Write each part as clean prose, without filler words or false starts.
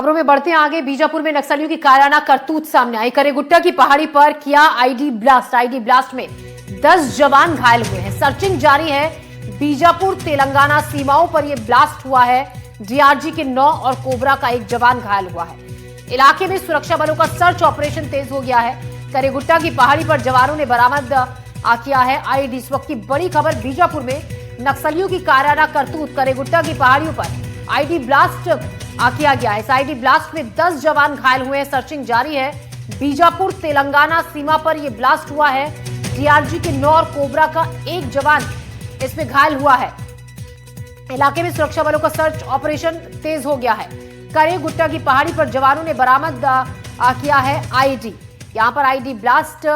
खबरों में बढ़ते हैं आगे। बीजापुर में नक्सलियों की कायराना करतूत सामने आई। करेगुट्टा की पहाड़ी पर किया आईडी ब्लास्ट में 10 जवान घायल हुए हैं। सर्चिंग जारी है। बीजापुर तेलंगाना सीमाओं पर यह ब्लास्ट हुआ है। डीआरजी के 9 और कोबरा का 1 जवान घायल हुआ है। इलाके में सुरक्षा बलों का सर्च ऑपरेशन तेज हो गया है। करेगुट्टा की पहाड़ी पर जवानों ने बरामद किया है आईडी। इस वक्त की बड़ी खबर बीजापुर में नक्सलियों की कायराना करतूत। करेगुट्टा की पहाड़ियों पर आईडी ब्लास्ट किया गया है। इस आईडी ब्लास्ट में 10 जवान घायल हुए हैं। सर्चिंग जारी है। बीजापुर तेलंगाना सीमा पर यह ब्लास्ट हुआ है। डीआरजी के 9 और कोबरा का 1 जवान इसमें घायल हुआ है। इलाके में सुरक्षा बलों का सर्च ऑपरेशन तेज हो गया है। करेगुट्टा की पहाड़ी पर जवानों ने बरामद किया है आईडी। यहां पर आईडी ब्लास्ट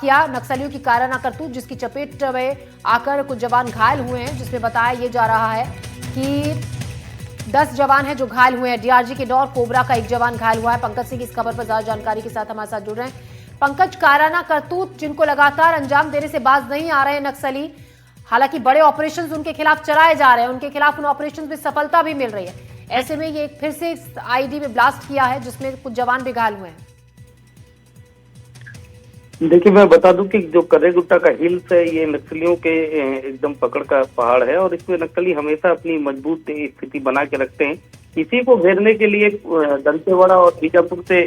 किया। नक्सलियों की कायराना करतूत जिसकी चपेट में आकर कुछ जवान घायल हुए हैं, जिसमें बताया यह जा रहा है कि 10 जवान हैं जो घायल हुए हैं। डीआरजी के 9 और कोबरा का 1 जवान घायल हुआ है। पंकज सिंह इस खबर पर ज्यादा जानकारी के साथ हमारे साथ जुड़ रहे हैं। पंकज, कायराना करतूत जिनको लगातार अंजाम देने से बाज नहीं आ रहे हैं नक्सली, हालांकि बड़े ऑपरेशंस उनके खिलाफ चलाए जा रहे हैं, उनके खिलाफ उन ऑपरेशंस में सफलता भी मिल रही है। ऐसे में ये फिर से आईडी में ब्लास्ट किया है जिसमें कुछ जवान भी घायल हुए हैं। देखिए, मैं बता दूं कि जो करेगुट्टा का हिल्स है ये नक्सलियों के एकदम पकड़ का पहाड़ है और इसमें नक्सली हमेशा अपनी मजबूत स्थिति बना के रखते हैं। इसी को घेरने के लिए दंतेवाड़ा और बीजापुर से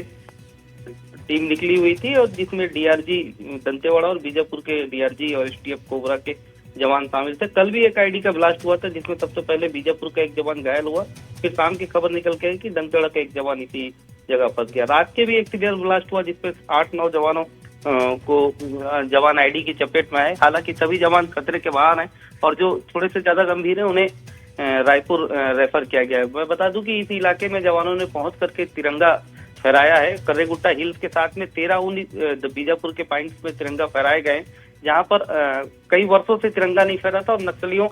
टीम निकली हुई थी और जिसमें डीआरजी दंतेवाड़ा और बीजापुर के डीआरजी और एसटीएफ कोबरा के जवान शामिल थे। कल भी एक आईडी का ब्लास्ट हुआ था जिसमें सबसे पहले बीजापुर का 1 जवान घायल हुआ। फिर शाम की खबर निकल के आई कि दंतेवाड़ा का 1 जवान इसी जगह फंस गया। रात के भी एक सीरियल ब्लास्ट हुआ जिसपे 8-9 जवानों को जवान आईडी की चपेट में आए। हालांकि सभी जवान खतरे के बाहर हैं और जो थोड़े से ज्यादा गंभीर है उन्हें रायपुर रेफर किया गया है। मैं बता दूं कि इस इलाके में जवानों ने पहुंच करके तिरंगा फहराया है। करेगुट्टा हिल्स के साथ में 13 बीजापुर के पॉइंट्स में तिरंगा फहराए गए, जहां पर कई वर्षों से तिरंगा नहीं फहरा था और नक्सलियों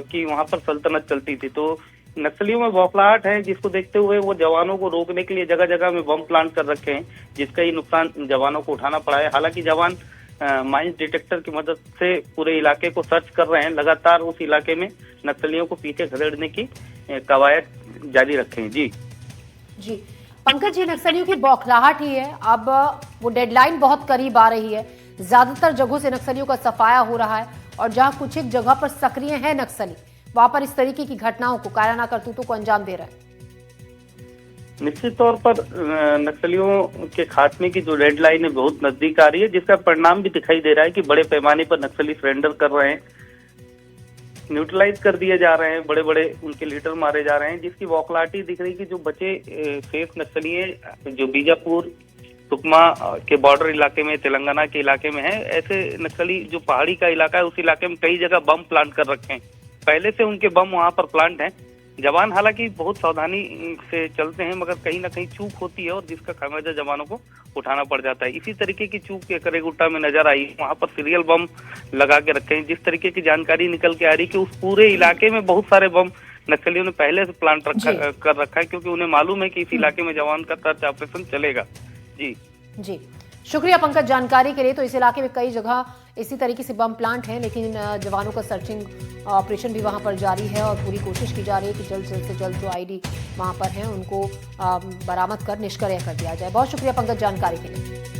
की वहां पर सल्तनत चलती थी। तो नक्सलियों में बौखलाहट है, जिसको देखते हुए वो जवानों को रोकने के लिए जगह जगह में बम प्लांट कर रखे हैं, जिसका ही नुकसान जवानों को उठाना पड़ा है। हालांकि जवान माइंस डिटेक्टर की मदद से पूरे इलाके को सर्च कर रहे हैं। लगातार उस इलाके में नक्सलियों को पीछे खदेड़ने की कवायद जारी रखे हैं। जी पंकज, ये नक्सलियों की बौखलाहट ही है। अब वो डेडलाइन बहुत करीब आ रही है। ज्यादातर जगहों से नक्सलियों का सफाया हो रहा है और जहां कुछ एक जगह पर सक्रिय है नक्सली, वहां पर इस तरीके की घटनाओं को, कायराना करतूतों को अंजाम दे रहे हैं। निश्चित तौर पर नक्सलियों के खात्मे की जो डेडलाइन है बहुत नजदीक आ रही है, जिसका परिणाम भी दिखाई दे रहा है कि बड़े पैमाने पर नक्सली सरेंडर कर रहे हैं, न्यूट्रलाइज कर दिए जा रहे हैं, बड़े बड़े उनके लीडर मारे जा रहे हैं, जिसकी बौखलाहटी दिख रही है कि जो बचे शेष नक्सली है जो बीजापुर सुकमा के बॉर्डर इलाके में, तेलंगाना के इलाके में है, ऐसे नक्सली जो पहाड़ी का इलाका है उस इलाके में कई जगह बम प्लांट कर रखे हैं। पहले से उनके बम वहां पर प्लांट हैं। जवान हालांकि बहुत सावधानी से चलते हैं, मगर कहीं ना कहीं चूक होती है और जिसका खामियाजा जवानों को उठाना पड़ जाता है। इसी तरीके की चूक के करेगुट्टा में नजर आई। वहां पर सीरियल बम लगा के रखे हैं। जिस तरीके की जानकारी निकल के आ रही कि उस पूरे इलाके में बहुत सारे बम नक्सलियों ने पहले से प्लांट कर रखा है, क्योंकि उन्हें मालूम है कि इस इलाके में जवान का सर्च ऑपरेशन चलेगा। जी शुक्रिया पंकज जानकारी के लिए। तो इस इलाके में कई जगह इसी तरीके से बम प्लांट हैं, लेकिन जवानों का सर्चिंग ऑपरेशन भी वहां पर जारी है और पूरी कोशिश की जा रही है कि जल्द से जल्द जो आईडी वहां पर हैं उनको बरामद कर निष्क्रिय कर दिया जाए। बहुत शुक्रिया पंकज जानकारी के लिए।